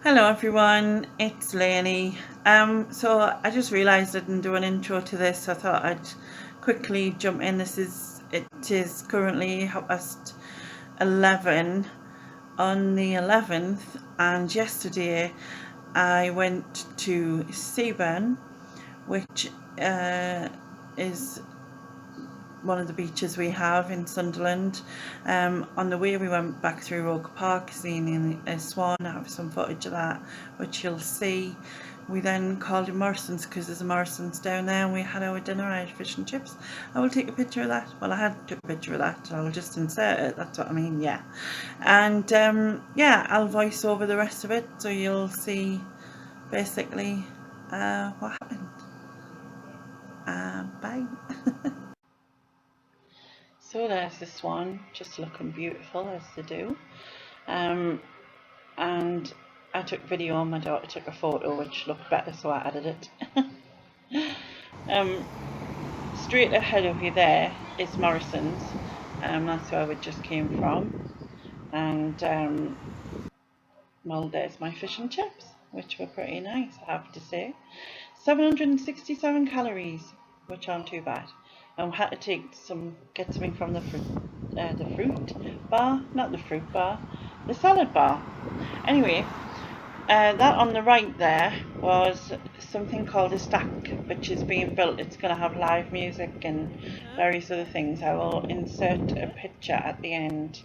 Hello everyone, it's Lainey. So I just realised I didn't do an intro to this, so I thought I'd quickly jump in. It is currently 11 on the 11th, and yesterday I went to Seaburn, which is one of the beaches we have in Sunderland. On the way we went back through Oak Park, seeing Swan. I have some footage of that, which you'll see. We then called in Morrison's because there's a Morrison's down there, and we had our dinner. I had fish and chips. I will take a picture of that. Well, I had took a picture of that. I'll just insert it. That's what I mean. Yeah, and yeah, I'll voice over the rest of it, so you'll see basically what happened. Bye. So there's the Swan, just looking beautiful as they do. Um, and I took video, my daughter took a photo which looked better, so I added it. um, Straight ahead of you there is Morrison's. That's where we just came from. And well, there's my fish and chips, which were pretty nice, I have to say. 767 calories, which aren't too bad. And we had to get something from the fruit bar, not the fruit bar, the salad bar. Anyway, that on the right there was something called a stack, which is being built. It's going to have live music and various other things. I will insert a picture at the end.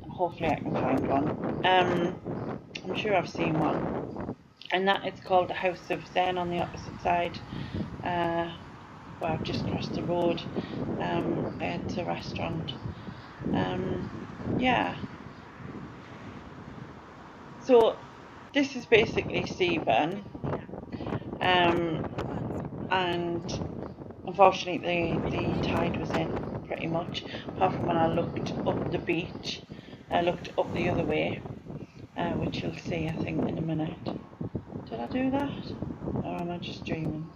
Hopefully I can find one. I'm sure I've seen one. And that it's called the House of Zen on the opposite side. Well, I've just crossed the road. It's a restaurant. Yeah. So this is basically Seaburn, and unfortunately the tide was in pretty much. Apart from when I looked up the beach, I looked up the other way, which you'll see I think in a minute. Did I do that? Or am I just dreaming?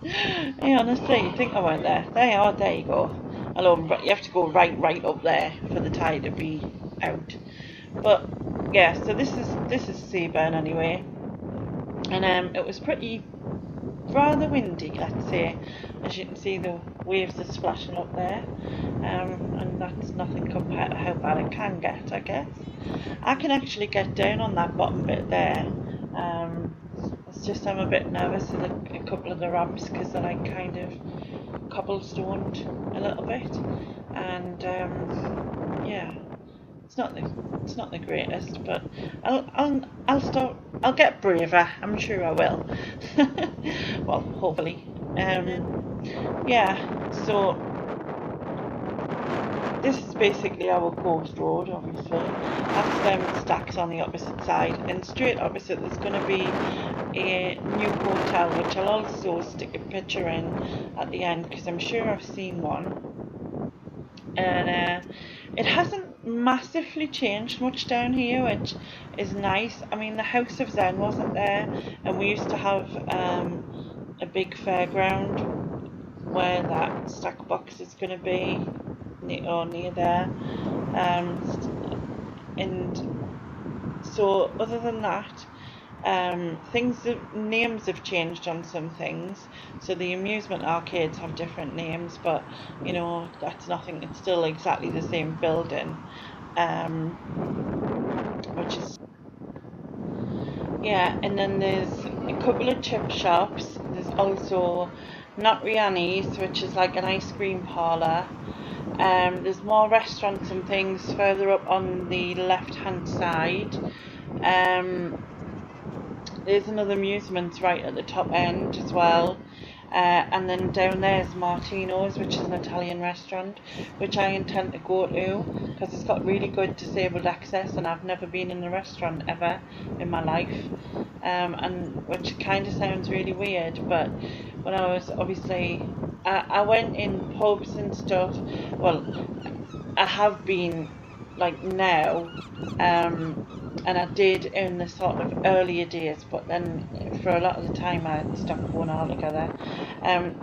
Hey, honestly, you think I went there? There you go. Although you have to go right up there for the tide to be out. But yeah, so this is Seaburn anyway, and it was pretty rather windy, let's say. As you can see, the waves are splashing up there, and that's nothing compared to how bad it can get, I guess. I can actually get down on that bottom bit there. It's just I'm a bit nervous of a couple of the ramps because they're like kind of cobblestoned a little bit, and yeah, it's not the greatest, but I'll get braver. I'm sure I will. Well, hopefully. Yeah. So this is basically our coast road, obviously. That's them stacks on the opposite side, and straight opposite there's going to be a new hotel, which I'll also stick a picture in at the end because I'm sure I've seen one. And it hasn't massively changed much down here, which is nice. I mean, the House of Zen wasn't there, and we used to have a big fairground where that stack box is going to be, near there. And so other than that, names have changed on some things. So the amusement arcades have different names, but you know that's nothing. It's still exactly the same building, which is yeah. And then there's a couple of chip shops. There's also Not Riani's, which is like an ice cream parlour. There's more restaurants and things further up on the left hand side. There's another amusements right at the top end as well. And then down there is Martino's, which is an Italian restaurant, which I intend to go to because it's got really good disabled access, and I've never been in a restaurant ever in my life. And which kind of sounds really weird, but when I was obviously, I went in pubs and stuff. Well, I have been like now, and I did in the sort of earlier days, but then for a lot of the time I stopped going altogether.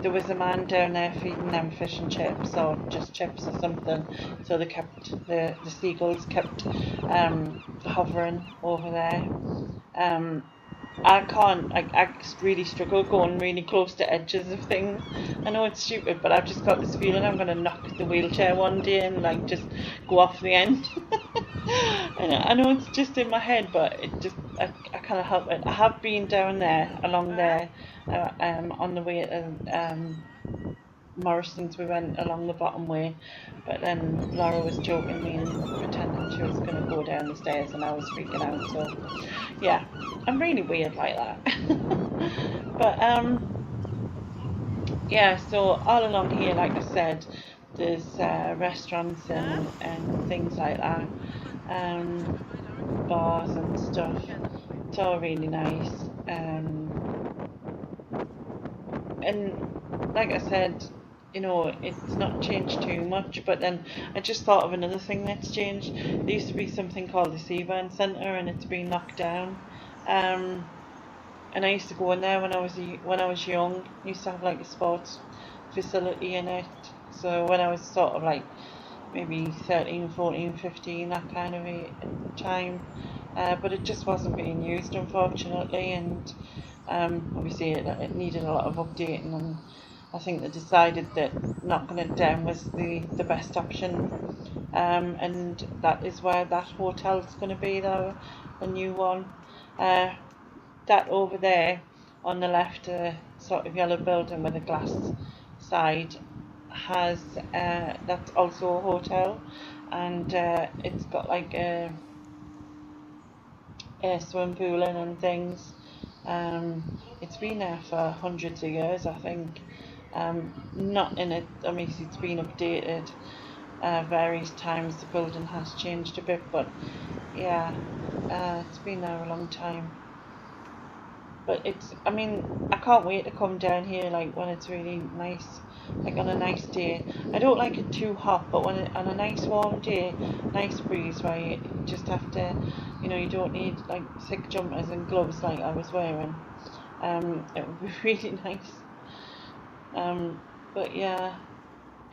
There was a man down there feeding them fish and chips, or just chips or something, so the seagulls kept hovering over there. I really struggle going really close to edges of things. I know it's stupid, but I've just got this feeling I'm going to knock the wheelchair one day and like just go off the end. And I know it's just in my head, but I can't help it. I have been down there, along there, on the way to Morrison's. We went along the bottom way, but then Laura was joking me and pretending she was going to go down the stairs, and I was freaking out. So yeah, I'm really weird like that. But yeah, so all along here, like I said, there's restaurants and things like that, bars and stuff. It's all really nice. And like I said, you know, it's not changed too much, but then I just thought of another thing that's changed. There used to be something called the Seaburn Centre, and it's been knocked down. Um, and I used to go in there when I was young. I used to have like a sports facility in it. So when I was sort of like maybe 13, 14, 15, that kind of a time. But it just wasn't being used, unfortunately, and obviously it needed a lot of updating, and I think they decided that knocking it down was the best option, and that is where that hotel's going to be, though, the new one. That over there on the left, sort of yellow building with a glass side, has that's also a hotel, and it's got like a swimming pool in and things. It's been there for hundreds of years, I think. Not in it. I mean, it's been updated various times. The building has changed a bit, but yeah, it's been there a long time. But it's, I mean, I can't wait to come down here like when it's really nice, like on a nice day. I don't like it too hot, but on a nice warm day, nice breeze where you just have to, you know, you don't need like thick jumpers and gloves like I was wearing. It would be really nice. But yeah,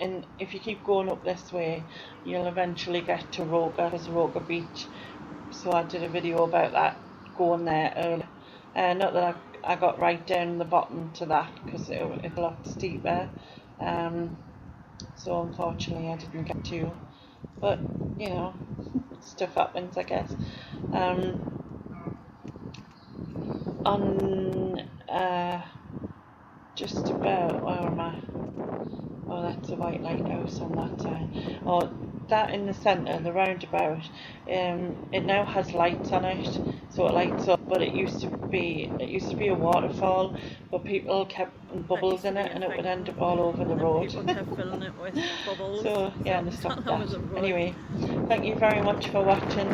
and if you keep going up this way, you'll eventually get to Roker, there's Roker Beach. So I did a video about that, going there earlier. Not that I got right down the bottom to that because it's a lot steeper. So unfortunately I didn't get to. But, you know, stuff happens, I guess. On just about, where am I? Oh, that's a white lighthouse on that side. Oh, that in the centre, the roundabout, it now has lights on it, so it lights up. But it used to be a waterfall, but people kept bubbles in it, and it would end up all over the road. People kept filling it with bubbles. So yeah, they stopped that. Anyway, thank you very much for watching.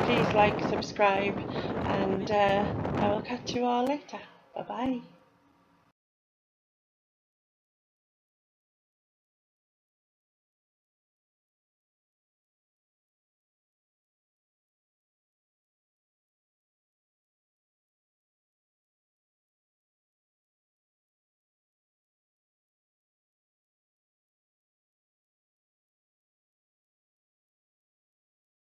Please like, subscribe, and I will catch you all later. Bye bye.